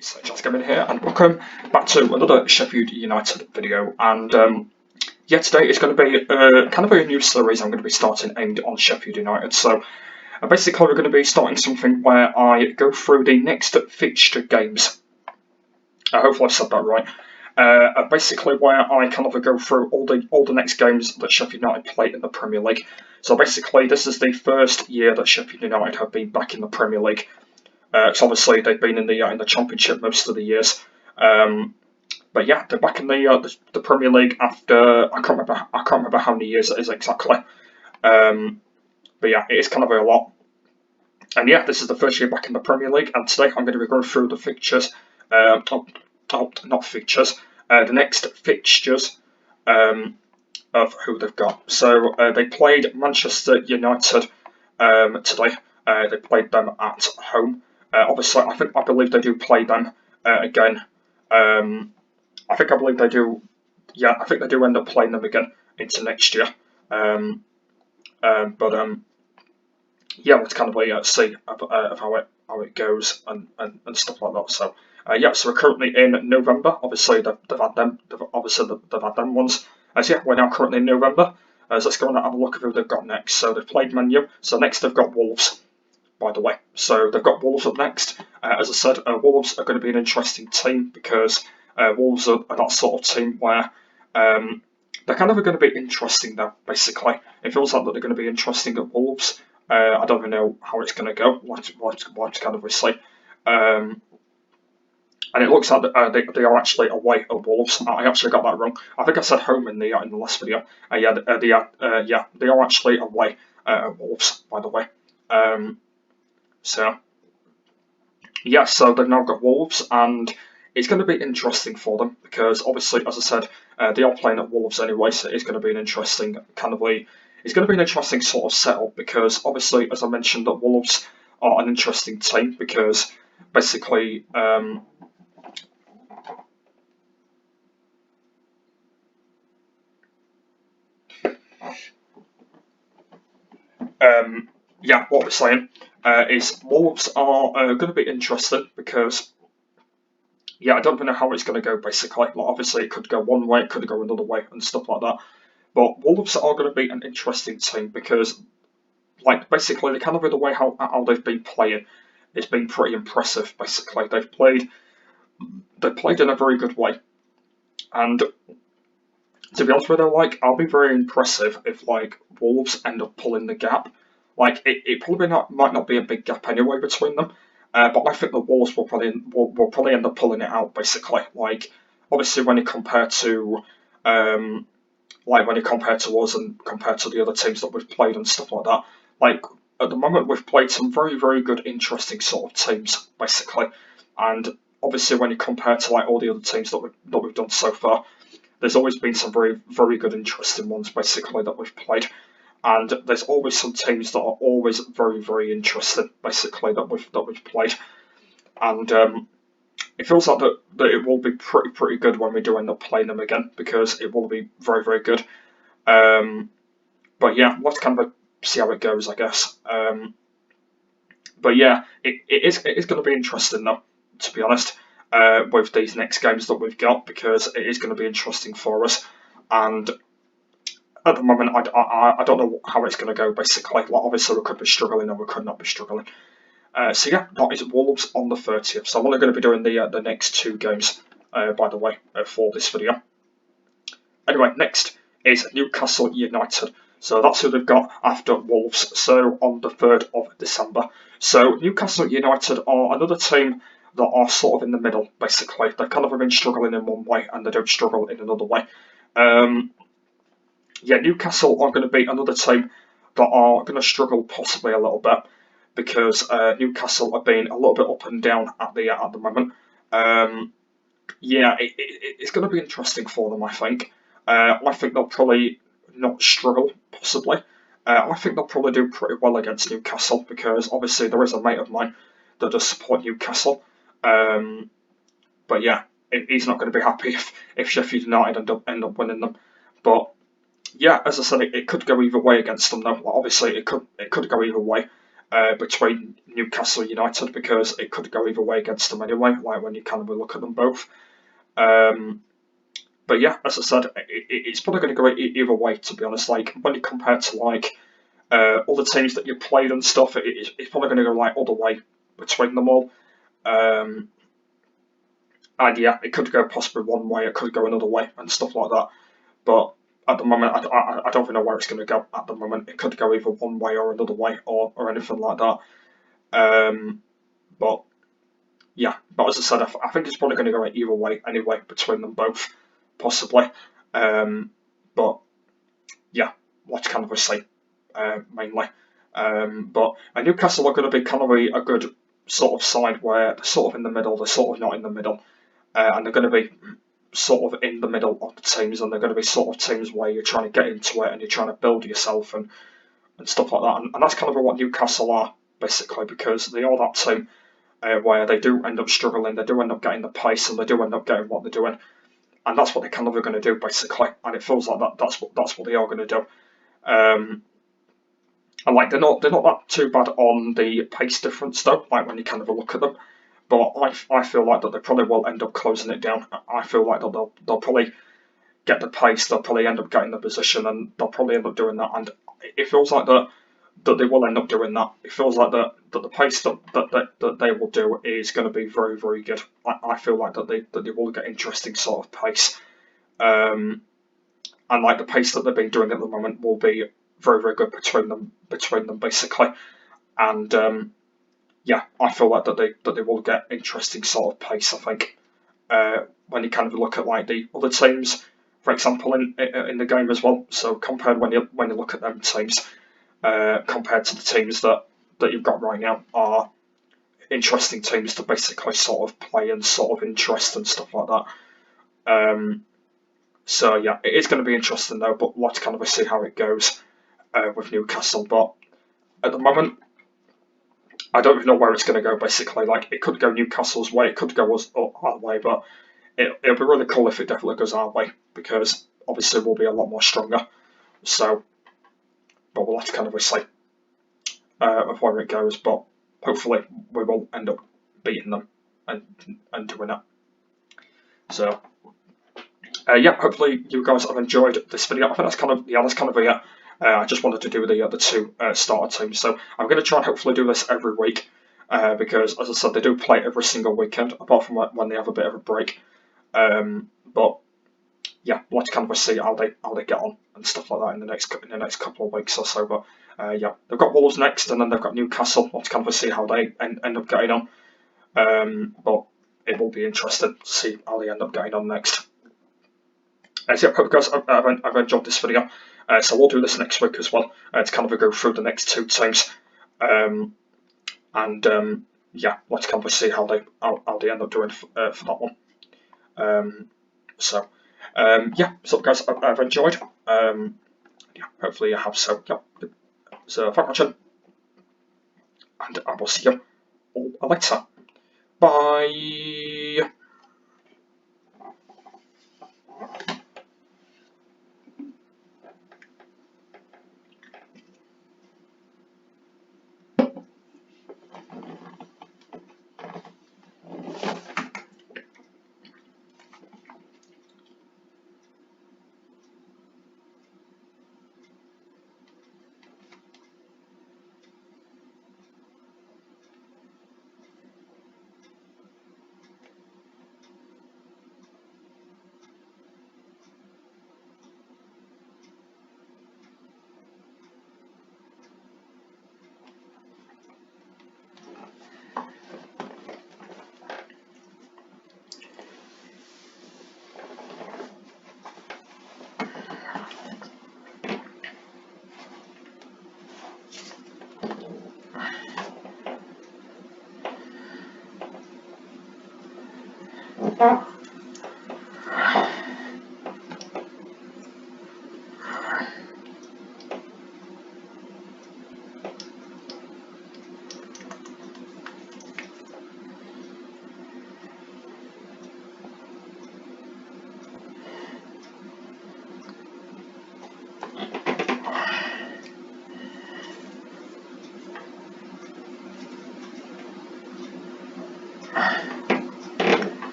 It's Just Coming here, and welcome back to another Sheffield United video. And yeah, today is going to be kind of a new series I'm going to be starting aimed on Sheffield United. So basically, we're going to be starting something where I go through the next fixture games. Hopefully, I've said that right. Basically, where I kind of go through all the next games that Sheffield United play in the Premier League. So basically, this is the first year that Sheffield United have been back in the Premier League. So obviously they've been in the Championship most of the years, but yeah, they're back in the Premier League after I can't remember how many years it is exactly, but yeah, it is kind of a lot. And yeah, this is the first year back in the Premier League, and today I'm going to be going through the fixtures, not fixtures, the next fixtures of who they've got. So they played Manchester United today. They played them at home. Obviously, I believe they do play them again. I believe they do. Yeah, I think they do end up playing them again into next year. But yeah, let's kind of see of how it goes and stuff like that. So yeah, so we're currently in November. Obviously, they've had them. They've had them ones. So yeah, we're now currently in November. So let's go and have a look at who they've got next. So they've played Man U. So next they've got Wolves, by the way. So they've got Wolves up next. As I said, Wolves are going to be an interesting team because Wolves are that sort of team where they're kind of going to be interesting though, basically. It feels like that they're going to be interesting at Wolves. I don't even know how it's going to go, what kind of we see. And it looks like they are actually away at Wolves. I actually got that wrong. I think I said home in the last video. Yeah, they are actually away at Wolves, by the way. So yeah, so they've now got Wolves, and it's going to be interesting for them because obviously, as I said, they are playing at Wolves anyway, so it's going to be an interesting it's going to be an interesting sort of setup because obviously, as I mentioned, that Wolves are an interesting team because basically. Yeah, what we're saying is Wolves are going to be interesting because, yeah, I don't know how it's going to go, basically. Like, obviously, it could go one way, it could go another way, and stuff like that. But Wolves are going to be an interesting team because, like, basically, the kind of the way how they've been playing has been pretty impressive, basically. They've played in a very good way. And to be honest with you, like, I'll be very impressive if, like, Wolves end up pulling the gap. Like, it probably might not be a big gap anyway between them, but I think the Wolves will probably end up pulling it out, basically. Like, obviously, when you compare to us and compared to the other teams that we've played and stuff like that, like, at the moment we've played some very, very good, interesting sort of teams, basically. And obviously, when you compare to like all the other teams that we've done so far, there's always been some very, very good, interesting ones, basically, that we've played. And there's always some teams that are always very, very interesting, basically, that we've played. And it feels like that it will be pretty good when we do end up playing them again because it will be very, very good. But yeah, let's kind of see how it goes, I guess. But yeah, it is going to be interesting though, to be honest, with these next games that we've got because it is going to be interesting for us. And at the moment, I don't know how it's going to go. Basically, like, obviously we could be struggling or we could not be struggling. So yeah, that is Wolves on the 30th. So I'm only going to be doing the next two games, by the way, for this video. Anyway, next is Newcastle United. So that's who they've got after Wolves. So on the 3rd of December. So Newcastle United are another team that are sort of in the middle, basically. They've kind of been struggling in one way and they don't struggle in another way. Yeah, Newcastle are going to be another team that are going to struggle possibly a little bit because Newcastle have been a little bit up and down at the moment. Yeah, it's going to be interesting for them, I think. I think they'll probably not struggle, possibly. I think they'll probably do pretty well against Newcastle because obviously there is a mate of mine that does support Newcastle. But yeah, he's not going to be happy if Sheffield United end up winning them. But yeah, as I said, it could go either way against them though. Like, obviously, it could go either way. between Newcastle United, because it could go either way against them anyway, like when you kind of look at them both. But yeah, as I said, it's probably going to go either way, to be honest. Like when you compare to like other teams that you played and stuff, it's probably going to go like all the way between them all. Um, and yeah, it could go possibly one way, it could go another way, and stuff like that. But at the moment, I don't really know where it's going to go. At the moment, it could go either one way or another way, or anything like that. But yeah, but as I said, I think it's probably going to go either way anyway between them both, possibly. But yeah, let's kind of see mainly. But Newcastle are going to be kind of a good sort of side where they're sort of in the middle, they're sort of not in the middle, and they're going to be sort of in the middle of the teams, and they're going to be sort of teams where you're trying to get into it and you're trying to build yourself and stuff like that. And that's kind of what Newcastle are, basically, because they are that team where they do end up struggling, they do end up getting the pace, and they do end up getting what they're doing. And that's what they kind of are going to do, basically. And it feels like that's what they are going to do. And like they're not that too bad on the pace difference though. Like when you kind of look at them, but I feel like that they probably will end up closing it down. I feel like that they'll probably get the pace, they'll probably end up getting the position, and they'll probably end up doing that. And it feels like that they will end up doing that. It feels like that the pace that they will do is going to be very, very good. I feel like that they will get interesting sort of pace. And like the pace that they've been doing at the moment will be very, very good between them basically. And yeah, I feel like that they will get interesting sort of pace. I think when you kind of look at like the other teams, for example, in the game as well. So compared when you look at them teams, compared to the teams that you've got right now, are interesting teams to basically sort of play and sort of interest and stuff like that. So yeah, it is going to be interesting though, but let's kind of see how it goes with Newcastle. But at the moment, I don't even know where it's going to go. Basically, like it could go Newcastle's way, it could go our way, but it'll be really cool if it definitely goes our way, because obviously we'll be a lot more stronger. So, but we'll have to kind of see of where it goes. But hopefully we will end up beating them and doing it. So. Yeah, hopefully you guys have enjoyed this video. I think that's kind of it. I just wanted to do the two starter teams, so I'm going to try and hopefully do this every week because, as I said, they do play every single weekend, apart from when they have a bit of a break. But yeah, let's kind of see how they get on and stuff like that in the next couple of weeks or so. But yeah, they've got Wolves next, and then they've got Newcastle. Let's kind of see how they end up getting on. But it will be interesting to see how they end up getting on next. So yeah, hope you guys have enjoyed this video. So we'll do this next week as well to kind of go through the next two teams, and yeah, let's kind of see how they end up doing for that one. So yeah, so guys, I've enjoyed. Yeah, hopefully you have. So yeah, so thank you for watching, and I will see you all later. Bye.